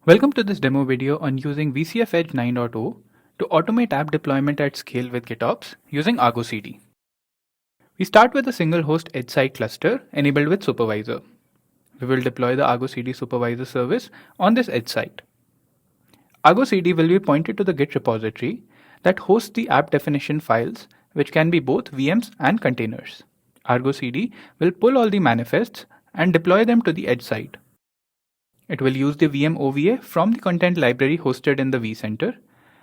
Welcome to this demo video on using VCF Edge 9.0 to automate app deployment at scale with GitOps using Argo CD. We start with a single host edge side cluster enabled with supervisor. We will deploy the Argo CD supervisor service on this edge side. Argo CD will be pointed to the Git repository that hosts the app definition files, which can be both VMs and containers. Argo CD will pull all the manifests and deploy them to the edge side. It will use the VM OVA from the content library hosted in the vCenter,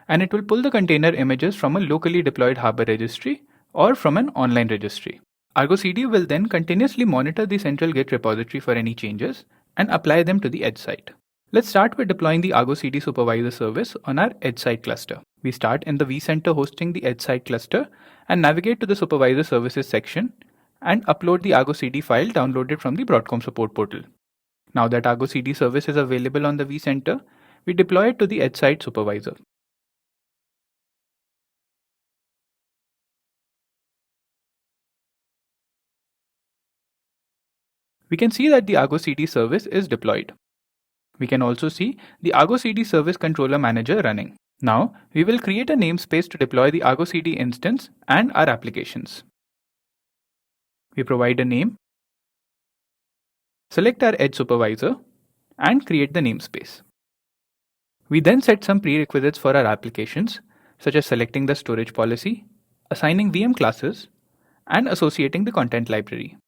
and it will pull the container images from a locally deployed Harbor registry or from an online registry. Argo CD will then continuously monitor the central Git repository for any changes and apply them to the edge side. Let's start with deploying the Argo CD supervisor service on our edge side cluster. We start in the vCenter hosting the edge side cluster and navigate to the supervisor services section and upload the Argo CD file downloaded from the Broadcom support portal. Now that Argo CD service is available on the vCenter, we deploy it to the edge side supervisor. We can see that the Argo CD service is deployed. We can also see the Argo CD service controller manager running. Now we will create a namespace to deploy the Argo CD instance and our applications. We provide a name, select our edge supervisor, and create the namespace. We then set some prerequisites for our applications, such as selecting the storage policy, assigning VM classes, and associating the content library.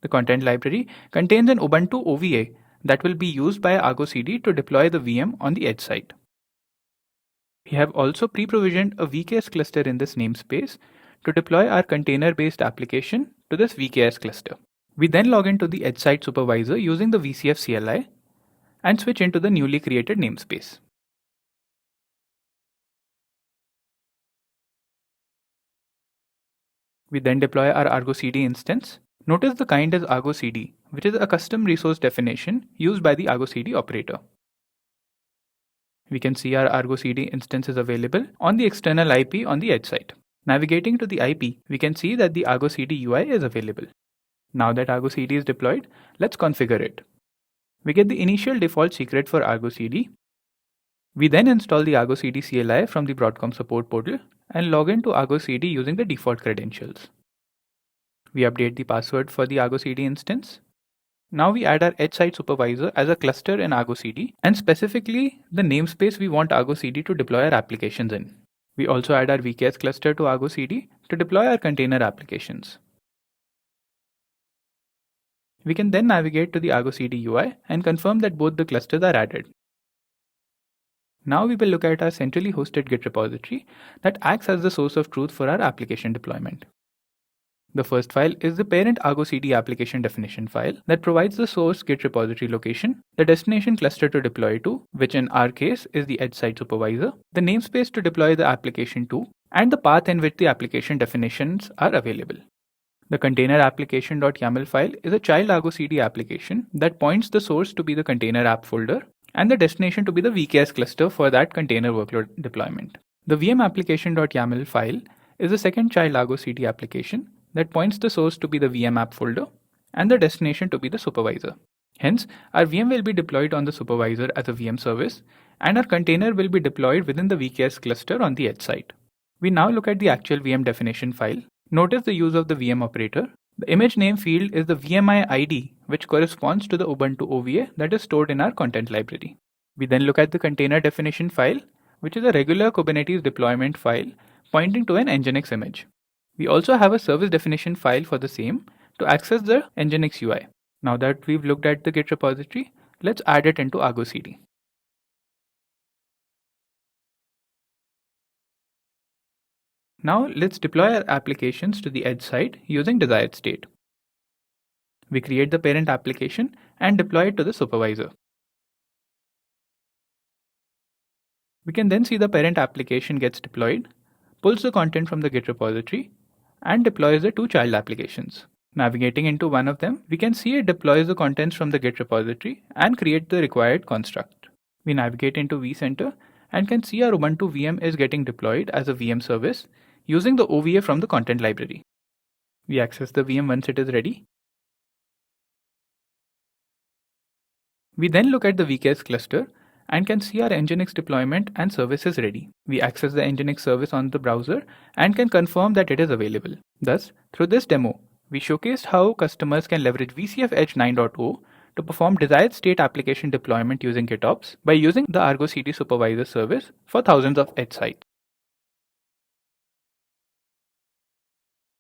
The content library contains an Ubuntu OVA that will be used by Argo CD to deploy the VM on the edge side. We have also pre-provisioned a VKS cluster in this namespace to deploy our container-based application to this VKS cluster. We then log into the edge side supervisor using the VCF CLI and switch into the newly created namespace. We then deploy our Argo CD instance. Notice the kind is Argo CD, which is a custom resource definition used by the Argo CD operator. We can see our Argo CD instance is available on the external IP on the edge side. Navigating to the IP, we can see that the Argo CD UI is available. Now that Argo CD is deployed, let's configure it. We get the initial default secret for Argo CD. We then install the Argo CD CLI from the Broadcom support portal and log into Argo CD using the default credentials. We update the password for the Argo CD instance. Now we add our edge side supervisor as a cluster in Argo CD and specifically the namespace we want Argo CD to deploy our applications in. We also add our VKS cluster to Argo CD to deploy our container applications. We can then navigate to the Argo CD UI and confirm that both the clusters are added. Now we will look at our centrally hosted Git repository that acts as the source of truth for our application deployment. The first file is the parent Argo CD application definition file that provides the source Git repository location, the destination cluster to deploy to, which in our case is the edge side supervisor, the namespace to deploy the application to, and the path in which the application definitions are available. The container application.yaml file is a child Argo CD application that points the source to be the container app folder and the destination to be the VKS cluster for that container workload deployment. The VM application.yaml file is the second child Argo CD application that points the source to be the VM app folder and the destination to be the supervisor. Hence, our VM will be deployed on the supervisor as a VM service and our container will be deployed within the VKS cluster on the edge side. We now look at the actual VM definition file. Notice the use of the VM operator. The image name field is the VMI ID, which corresponds to the Ubuntu OVA that is stored in our content library. We then look at the container definition file, which is a regular Kubernetes deployment file pointing to an Nginx image. We also have a service definition file for the same to access the Nginx UI. Now that we've looked at the Git repository, let's add it into Argo CD. Now let's deploy our applications to the edge side using desired state. We create the parent application and deploy it to the supervisor. We can then see the parent application gets deployed, pulls the content from the Git repository, and deploys the two child applications. Navigating into one of them, we can see it deploys the contents from the Git repository and create the required construct. We navigate into vCenter and can see our Ubuntu VM is getting deployed as a VM service using the OVA from the content library. We access the VM once it is ready We then look at the VKS cluster and can see our Nginx deployment and service is ready. We access the Nginx service on the browser and can confirm that it is available. Thus, through this demo, we showcased how customers can leverage VCF Edge 9.0 to perform desired state application deployment using GitOps by using the Argo CD supervisor service for thousands of edge sites.